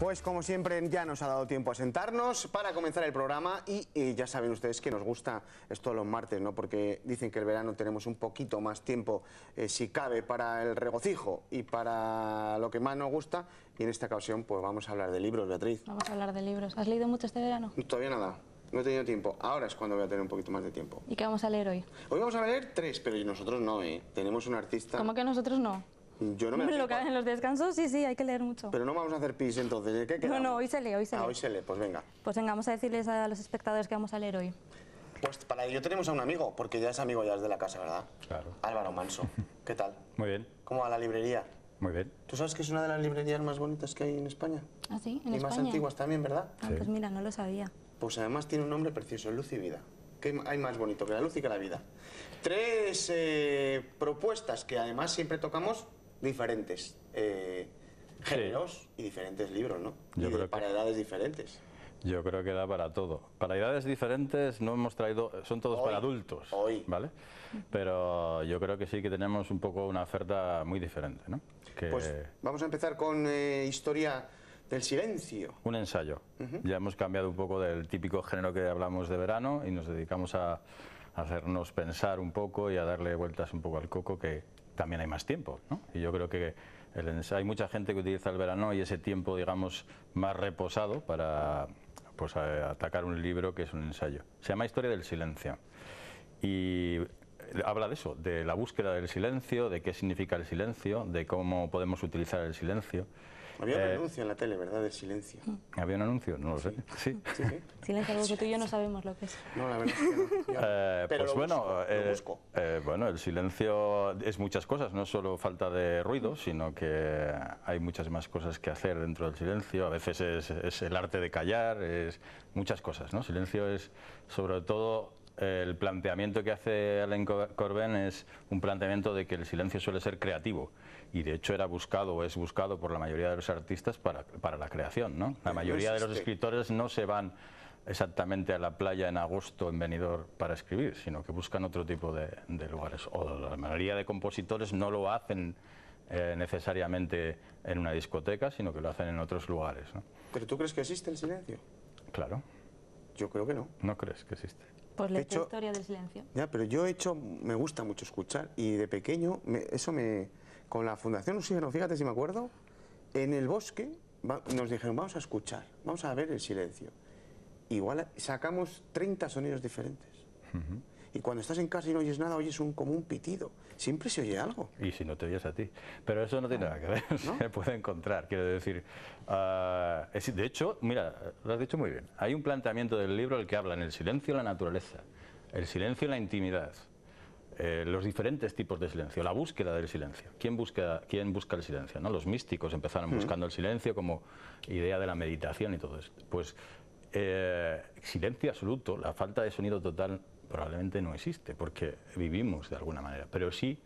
Pues como siempre ya nos ha dado tiempo a sentarnos para comenzar el programa y ya saben ustedes que nos gusta esto los martes, ¿no? Porque dicen que el verano tenemos un poquito más tiempo, si cabe, para el regocijo y para lo que más nos gusta, y en esta ocasión pues vamos a hablar de libros, Beatriz. Vamos a hablar de libros. ¿Has leído mucho este verano? Todavía nada, no he tenido tiempo. Ahora es cuando voy a tener un poquito más de tiempo. ¿Y qué vamos a leer hoy? Hoy vamos a leer 3, pero nosotros no, ¿eh? Tenemos un artista... ¿Cómo que nosotros no? Yo no me Lo que en los descansos, sí, hay que leer mucho. Pero no vamos a hacer pis entonces, ¿qué quedamos? No, hoy se lee, hoy se lee. Hoy se lee, pues venga. Pues venga, vamos a decirles a los espectadores que vamos a leer hoy. Pues para ello tenemos a un amigo, porque ya es amigo ya es de la casa, ¿verdad? Claro. Álvaro Manso, ¿qué tal? Muy bien. ¿Cómo va la librería? Muy bien. ¿Tú sabes que es una de las librerías más bonitas que hay en España? ¿Ah, sí? ¿En y España? más antiguas también, ¿verdad? Ah, Sí. pues mira, no lo sabía. Pues además tiene un nombre precioso, Luz y Vida. ¿Qué hay más bonito que la luz y que la vida? 3 propuestas que además siempre tocamos diferentes géneros y diferentes libros, ¿no? Yo creo para edades diferentes. Yo creo que da para todo. Para edades diferentes no hemos traído, son todos Hoy, para adultos, hoy. ¿vale? Pero yo creo que sí que tenemos un poco una oferta muy diferente, ¿no? Que Pues vamos a empezar con historia del silencio. un ensayo. Ya hemos cambiado un poco del típico género que hablamos de verano y nos dedicamos a hacernos pensar un poco y a darle vueltas un poco al coco, que también hay más tiempo, ¿no? Y yo creo que hay mucha gente que utiliza el verano y ese tiempo, digamos, más reposado para pues atacar un libro que es un ensayo. Se llama Historia del silencio y habla de eso, de la búsqueda del silencio, de qué significa el silencio, de cómo podemos utilizar el silencio. Había un anuncio en la tele, ¿verdad?, del silencio. ¿Había un anuncio? No lo sé. Sí. Sí, sí. Silencio, algo que tú y yo no sabemos lo que es. No, la verdad es que no. Pero Pues lo bueno, busco. Bueno, el silencio es muchas cosas, no solo falta de ruido, sino que hay muchas más cosas que hacer dentro del silencio. A veces es el arte de callar, es muchas cosas, ¿no? Silencio es sobre todo el planteamiento que hace Alain Corbin, es un planteamiento de que el silencio suele ser creativo. Y de hecho era buscado o es buscado por la mayoría de los artistas para la creación, ¿no? La mayoría de los escritores no se van exactamente a la playa en agosto en Benidorm para escribir, sino que buscan otro tipo de lugares. O la mayoría de compositores no lo hacen necesariamente en una discoteca, sino que lo hacen en otros lugares, ¿no? ¿Pero tú crees que existe el silencio? Claro. Yo creo que no. ¿No crees que existe? Pues De la hecho- historia del silencio. Ya, pero yo me gusta mucho escuchar y de pequeño, con la Fundación Oxígeno, fíjate si me acuerdo, en el bosque nos dijeron, vamos a escuchar, vamos a ver el silencio. Igual sacamos 30 sonidos diferentes. Y cuando estás en casa y no oyes nada, oyes como un pitido. Siempre se oye algo. Y si no te oyes a ti. Pero eso no tiene nada que ver, se puede encontrar, quiero decir. De hecho, mira, lo has dicho muy bien. Hay un planteamiento del libro el que habla en el silencio y la naturaleza, el silencio y la intimidad, los diferentes tipos de silencio, la búsqueda del silencio. ¿Quién busca el silencio, ¿no? Los místicos empezaron buscando el silencio como idea de la meditación y todo esto. Pues silencio absoluto, la falta de sonido total probablemente no existe, porque vivimos de alguna manera, pero sí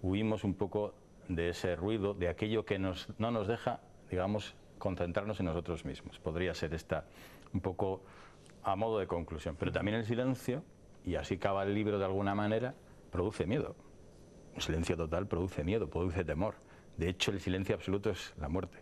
huimos un poco de ese ruido, de aquello que no nos deja, digamos, concentrarnos en nosotros mismos. Podría ser esta un poco a modo de conclusión, pero también el silencio, y así acaba el libro de alguna manera, produce miedo. Un silencio total produce miedo, produce temor. De hecho, el silencio absoluto es la muerte.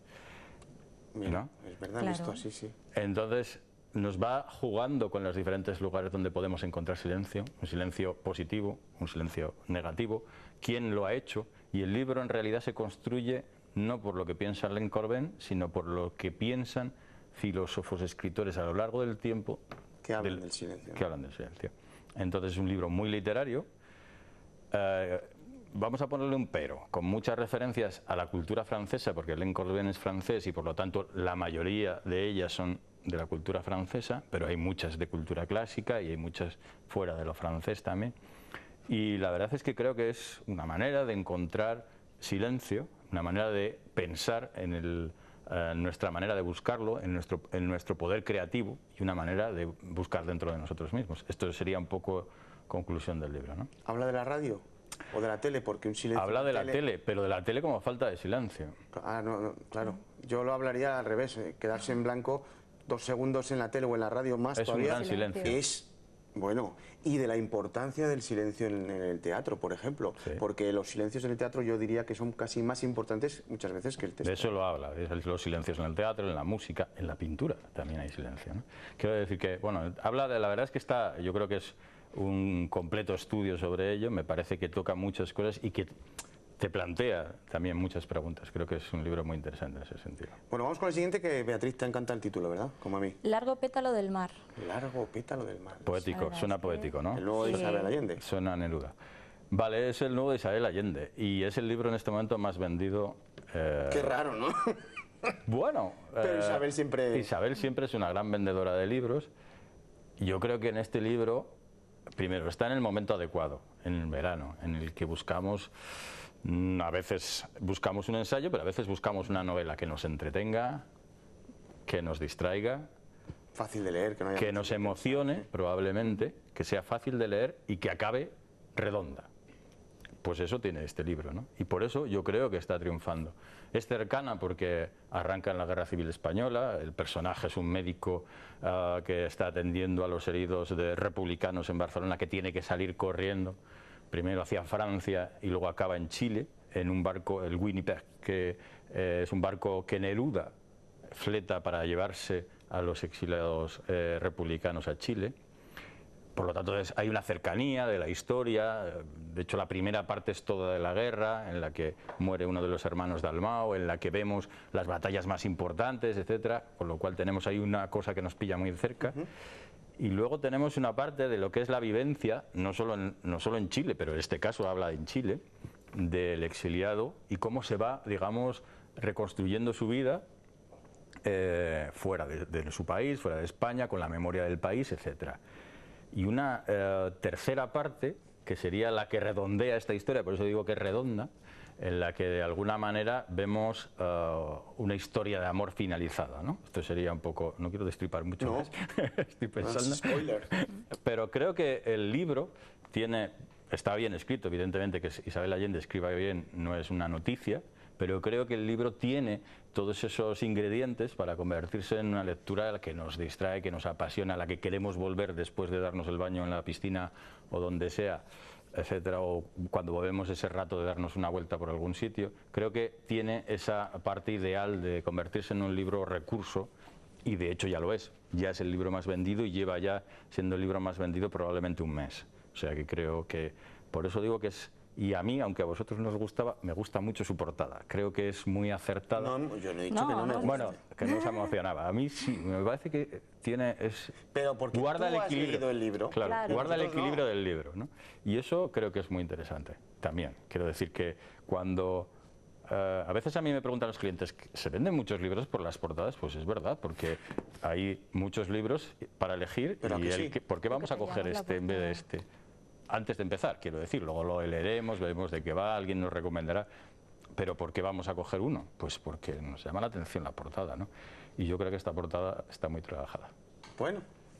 Mira, ¿No? es verdad, Claro. visto así, sí. Entonces nos va jugando con los diferentes lugares donde podemos encontrar silencio, un silencio positivo, un silencio negativo, quién lo ha hecho, y el libro en realidad se construye no por lo que piensa Alain Corbin, sino por lo que piensan filósofos, escritores a lo largo del tiempo Que hablan del silencio. que hablan del silencio. Entonces es un libro muy literario. Vamos a ponerle un pero, con muchas referencias a la cultura francesa, porque Alain Corbin es francés y por lo tanto la mayoría de ellas son de la cultura francesa, pero hay muchas de cultura clásica y hay muchas fuera de lo francés también. Y la verdad es que creo que es una manera de encontrar silencio, una manera de pensar en nuestra manera de buscarlo, en nuestro poder creativo y una manera de buscar dentro de nosotros mismos. Esto sería un poco conclusión del libro, ¿no? ¿Habla de la radio o de la tele? Porque un silencio... Habla en de la tele, pero de la tele como falta de silencio. Ah, no, claro. Yo lo hablaría al revés, quedarse en blanco 2 segundos en la tele o en la radio más Es un todavía. gran silencio. Es Bueno, y de la importancia del silencio en el teatro, por ejemplo, Sí. porque los silencios en el teatro yo diría que son casi más importantes muchas veces que el texto. De eso lo habla, los silencios en el teatro, en la música, en la pintura también hay silencio, ¿no? Quiero decir que, bueno, habla de, la verdad es que está, yo creo que es un completo estudio sobre ello, me parece que toca muchas cosas y que te plantea también muchas preguntas. Creo que es un libro muy interesante en ese sentido. Bueno, vamos con el siguiente, que Beatriz te encanta el título, ¿verdad? Como a mí. Largo pétalo del mar. Largo pétalo del mar. Poético, verdad suena es que- poético, ¿no? El nuevo de Sí. Isabel Allende. Suena a Neruda. Vale, es el nuevo de Isabel Allende y es el libro en este momento más vendido. Qué raro, ¿no? Bueno, Pero Isabel siempre... Isabel siempre es una gran vendedora de libros. Yo creo que en este libro, primero, está en el momento adecuado, en el verano, en el que buscamos, a veces buscamos un ensayo, pero a veces buscamos una novela que nos entretenga, que nos distraiga, Fácil de leer, que no haya... que nos emocione, probablemente, que sea fácil de leer y que acabe redonda. Pues eso tiene este libro, ¿no? Y por eso yo creo que está triunfando. Es cercana porque arranca en la Guerra Civil Española, el personaje es un médico que está atendiendo a los heridos de republicanos en Barcelona, que tiene que salir corriendo, primero hacia Francia y luego acaba en Chile, en un barco, el Winnipeg, que es un barco que Neruda fleta para llevarse a los exiliados republicanos a Chile. Por lo tanto, hay una cercanía de la historia. De hecho, la primera parte es toda de la guerra, en la que muere uno de los hermanos Dalmau, en la que vemos las batallas más importantes, etcétera, con lo cual tenemos ahí una cosa que nos pilla muy de cerca. Y luego tenemos una parte de lo que es la vivencia, no solo en Chile, pero en este caso habla en Chile, del exiliado y cómo se va, digamos, reconstruyendo su vida fuera de su país, fuera de España, con la memoria del país, etcétera. Y una tercera parte, que sería la que redondea esta historia, por eso digo que es redonda, en la que de alguna manera vemos una historia de amor finalizada, ¿no? Esto sería un poco, no quiero destripar mucho más, estoy pensando. Spoiler. Pero creo que el libro está bien escrito, evidentemente que Isabel Allende escriba bien no es una noticia, pero creo que el libro tiene todos esos ingredientes para convertirse en una lectura que nos distrae, que nos apasiona, a la que queremos volver después de darnos el baño en la piscina o donde sea, etcétera, o cuando volvemos ese rato de darnos una vuelta por algún sitio. Creo que tiene esa parte ideal de convertirse en un libro recurso, y de hecho ya lo es. Ya es el libro más vendido y lleva ya siendo el libro más vendido probablemente un mes. O sea que creo que, por eso digo que es... Y a mí, aunque a vosotros no os gustaba, me gusta mucho su portada. Creo que es muy acertada. No, yo no he dicho No, que no me no, guste. Bueno, que no os emocionaba. A mí sí, me parece que Pero porque guarda tú el has equilibrio. leído el libro. Claro, Claro. guarda el Nosotros no. equilibrio del libro, ¿no? Y eso creo que es muy interesante también. Quiero decir que cuando... a veces a mí me preguntan los clientes, ¿se venden muchos libros por las portadas? Pues es verdad, porque hay muchos libros para elegir. Pero Y que sí. ¿por qué vamos a Porque te coger llama la este en vez de portada. este? Antes de empezar, quiero decir, luego lo leeremos, veremos de qué va, alguien nos recomendará. Pero ¿por qué vamos a coger uno? Pues porque nos llama la atención la portada, ¿no? Y yo creo que esta portada está muy trabajada. Bueno,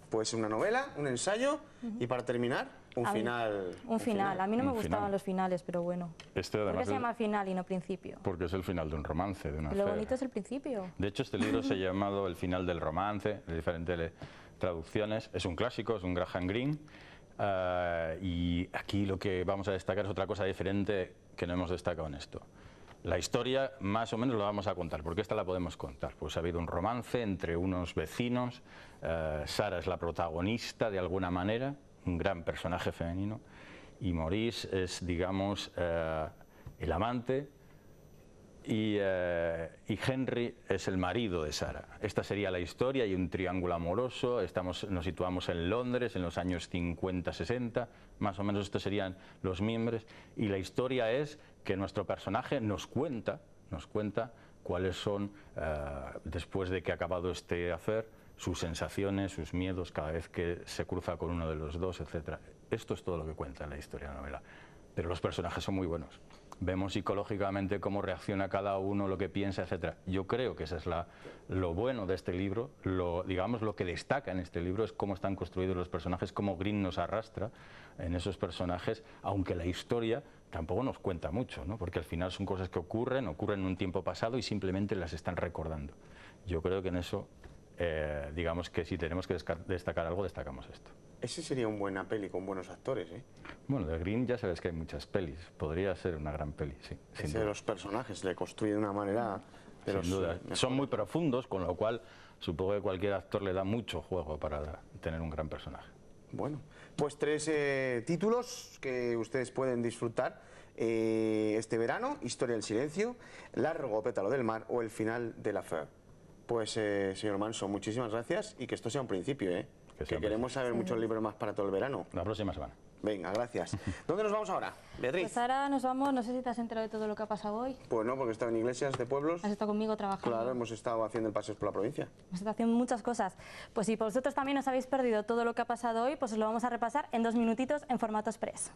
pues una novela, un ensayo y para terminar, un A mí- final. Un final. A mí no me Un gustaban final. los finales, pero bueno. Este ¿Por qué además se llama final y no principio? porque es el final de un romance, de una Lo fe. bonito es el principio. De hecho, este libro se ha llamado El final del romance, de diferentes traducciones. Es un clásico, es un Graham Greene. Y aquí lo que vamos a destacar es otra cosa diferente que no hemos destacado en esto. La historia más o menos la vamos a contar, porque esta la podemos contar. Pues ha habido un romance entre unos vecinos, Sara es la protagonista de alguna manera, un gran personaje femenino, y Maurice es, digamos, el amante, y Henry es el marido de Sara. Esta sería la historia, hay un triángulo amoroso, nos situamos en Londres en los años 50-60, más o menos estos serían los miembros, y la historia es que nuestro personaje nos cuenta cuáles son, después de que ha acabado este hacer, sus sensaciones, sus miedos, cada vez que se cruza con uno de los dos, etc. Esto es todo lo que cuenta la historia de la novela. Pero los personajes son muy buenos. Vemos psicológicamente cómo reacciona cada uno, lo que piensa, etc. Yo creo que eso es lo bueno de este libro, digamos lo que destaca en este libro es cómo están construidos los personajes, cómo Greene nos arrastra en esos personajes, aunque la historia tampoco nos cuenta mucho, ¿no? Porque al final son cosas que ocurren en un tiempo pasado y simplemente las están recordando. Yo creo que en eso digamos que si tenemos que destacar algo, destacamos esto. Ese sería una buena peli con buenos actores, ¿eh? Bueno, de Green ya sabes que hay muchas pelis. Podría ser una gran peli, sí. Sin Ese duda. de los personajes le construye de una manera... de los Sin duda. mejores. Son muy profundos, con lo cual supongo que cualquier actor le da mucho juego para tener un gran personaje. Bueno, pues 3 títulos que ustedes pueden disfrutar este verano: Historia del silencio, Largo pétalo del mar o El final de la Affaire. Pues señor Manso, muchísimas gracias y que esto sea un principio, ¿eh? Que queremos saber muchos libros más para todo el verano. La próxima semana. Venga, gracias. ¿Dónde nos vamos ahora, Beatriz? Pues ahora nos vamos, no sé si te has enterado de todo lo que ha pasado hoy. Pues no, porque he estado en iglesias de pueblos. Has estado conmigo trabajando. Claro, hemos estado haciendo el paseo por la provincia. Hemos estado haciendo muchas cosas. Pues si vosotros también os habéis perdido todo lo que ha pasado hoy, pues os lo vamos a repasar en 2 minutitos en formato express.